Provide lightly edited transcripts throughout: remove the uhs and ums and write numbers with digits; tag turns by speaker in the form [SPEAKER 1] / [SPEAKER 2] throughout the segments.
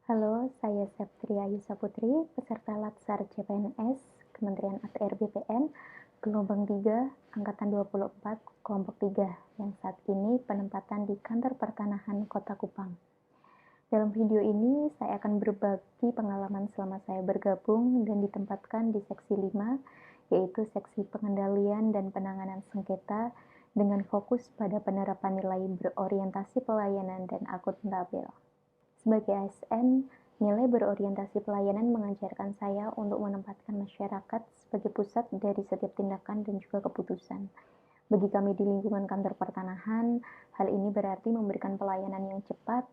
[SPEAKER 1] Halo, saya Septria Yusa Putri, peserta Latsar CPNS, Kementerian ATR BPN, Gelombang 3, Angkatan 24, Kelompok 3, yang saat ini penempatan di Kantor Pertanahan Kota Kupang. Dalam video ini, saya akan berbagi pengalaman selama saya bergabung dan ditempatkan di Seksi 5, yaitu Seksi Pengendalian dan Penanganan Sengketa, dengan fokus pada penerapan nilai berorientasi pelayanan dan akuntabel. Sebagai ASN, nilai berorientasi pelayanan mengajarkan saya untuk menempatkan masyarakat sebagai pusat dari setiap tindakan dan juga keputusan. Bagi kami di lingkungan kantor pertanahan, hal ini berarti memberikan pelayanan yang cepat,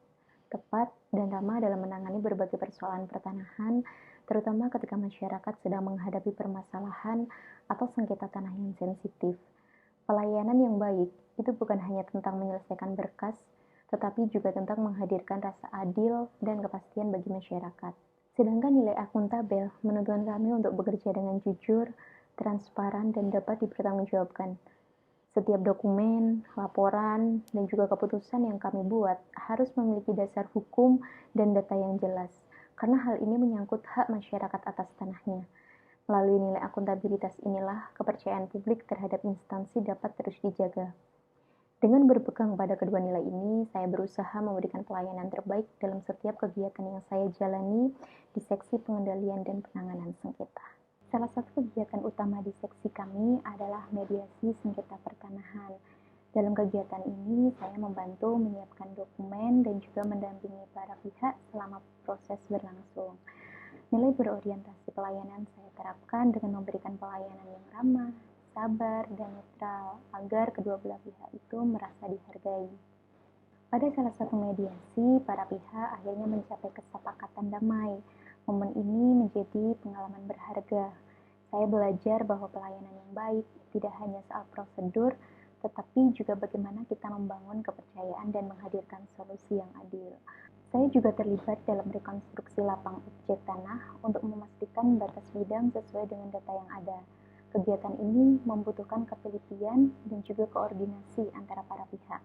[SPEAKER 1] tepat, dan ramah dalam menangani berbagai persoalan pertanahan, terutama ketika masyarakat sedang menghadapi permasalahan atau sengketa tanah yang sensitif. Pelayanan yang baik itu bukan hanya tentang menyelesaikan berkas, tetapi juga tentang menghadirkan rasa adil dan kepastian bagi masyarakat. Sedangkan nilai akuntabel menuntun kami untuk bekerja dengan jujur, transparan, dan dapat dipertanggungjawabkan. Setiap dokumen, laporan, dan juga keputusan yang kami buat harus memiliki dasar hukum dan data yang jelas, karena hal ini menyangkut hak masyarakat atas tanahnya. Melalui nilai akuntabilitas inilah kepercayaan publik terhadap instansi dapat terus dijaga. Dengan berpegang pada kedua nilai ini, saya berusaha memberikan pelayanan terbaik dalam setiap kegiatan yang saya jalani di Seksi Pengendalian dan Penanganan Sengketa. Salah satu kegiatan utama di seksi kami adalah mediasi sengketa pertanahan. Dalam kegiatan ini, saya membantu menyiapkan dokumen dan juga mendampingi para pihak selama proses berlangsung. Nilai berorientasi pelayanan saya terapkan dengan memberikan pelayanan yang ramah, sabar, dan netral agar kedua belah pihak itu merasa dihargai. Pada salah satu mediasi, para pihak akhirnya mencapai kesepakatan damai. Momen ini menjadi pengalaman berharga. Saya belajar bahwa pelayanan yang baik tidak hanya soal prosedur, tetapi juga bagaimana kita membangun kepercayaan dan menghadirkan solusi yang adil. Saya juga terlibat dalam rekonstruksi lapang objek tanah untuk memastikan batas bidang sesuai dengan data yang ada. Kegiatan ini membutuhkan ketelitian dan juga koordinasi antara para pihak.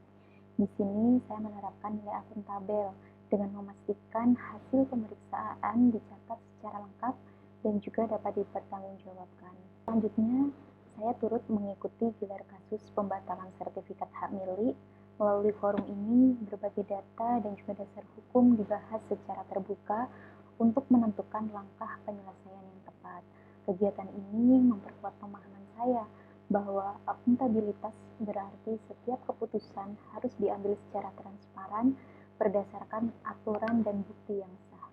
[SPEAKER 1] Di sini saya menerapkan nilai akuntabel dengan memastikan hasil pemeriksaan dicatat secara lengkap dan juga dapat dipertanggungjawabkan. Selanjutnya, saya turut mengikuti gelar kasus pembatalan sertifikat hak milik. Melalui forum ini, berbagai data dan juga dasar hukum dibahas secara terbuka untuk menentukan langkah penyelesaian yang tepat. Kegiatan ini memperkuat pemahaman saya bahwa akuntabilitas berarti setiap keputusan harus diambil secara transparan berdasarkan aturan dan bukti yang sah.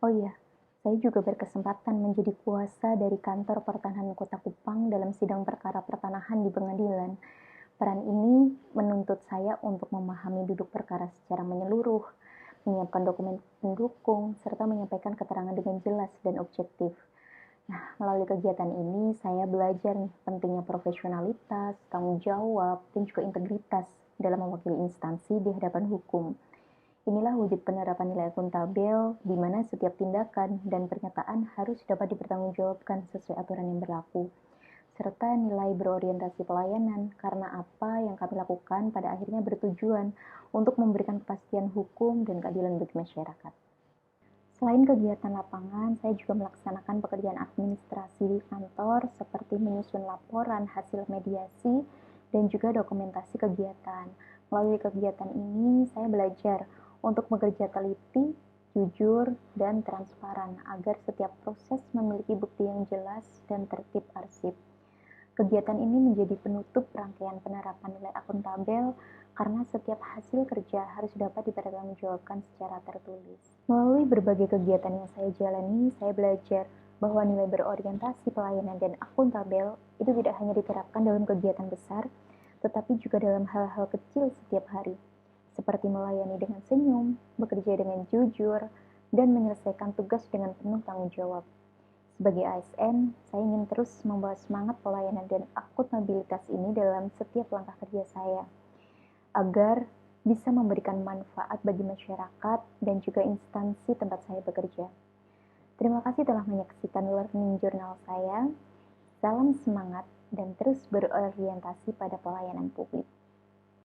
[SPEAKER 1] Oh iya, saya juga berkesempatan menjadi kuasa dari Kantor Pertanahan Kota Kupang dalam sidang perkara pertanahan di pengadilan. Peran ini menuntut saya untuk memahami duduk perkara secara menyeluruh, menyiapkan dokumen pendukung, serta menyampaikan keterangan dengan jelas dan objektif. Nah, melalui kegiatan ini, saya belajar pentingnya profesionalitas, tanggung jawab, dan juga integritas dalam mewakili instansi di hadapan hukum. Inilah wujud penerapan nilai akuntabel, di mana setiap tindakan dan pernyataan harus dapat dipertanggungjawabkan sesuai aturan yang berlaku, serta nilai berorientasi pelayanan, karena apa yang kami lakukan pada akhirnya bertujuan untuk memberikan kepastian hukum dan keadilan bagi masyarakat. Selain kegiatan lapangan, saya juga melaksanakan pekerjaan administrasi di kantor seperti menyusun laporan hasil mediasi dan juga dokumentasi kegiatan. Melalui kegiatan ini, saya belajar untuk bekerja teliti, jujur, dan transparan agar setiap proses memiliki bukti yang jelas dan tertib arsip. Kegiatan ini menjadi penutup rangkaian penerapan nilai akuntabel karena setiap hasil kerja harus dapat dipertanggungjawabkan secara tertulis. Melalui berbagai kegiatan yang saya jalani, saya belajar bahwa nilai berorientasi pelayanan dan akuntabel itu tidak hanya diterapkan dalam kegiatan besar, tetapi juga dalam hal-hal kecil setiap hari, seperti melayani dengan senyum, bekerja dengan jujur, dan menyelesaikan tugas dengan penuh tanggung jawab. Sebagai ASN, saya ingin terus membawa semangat pelayanan dan akuntabilitas ini dalam setiap langkah kerja saya, agar bisa memberikan manfaat bagi masyarakat dan juga instansi tempat saya bekerja. Terima kasih telah menyaksikan learning journal saya. Salam semangat dan terus berorientasi pada pelayanan publik.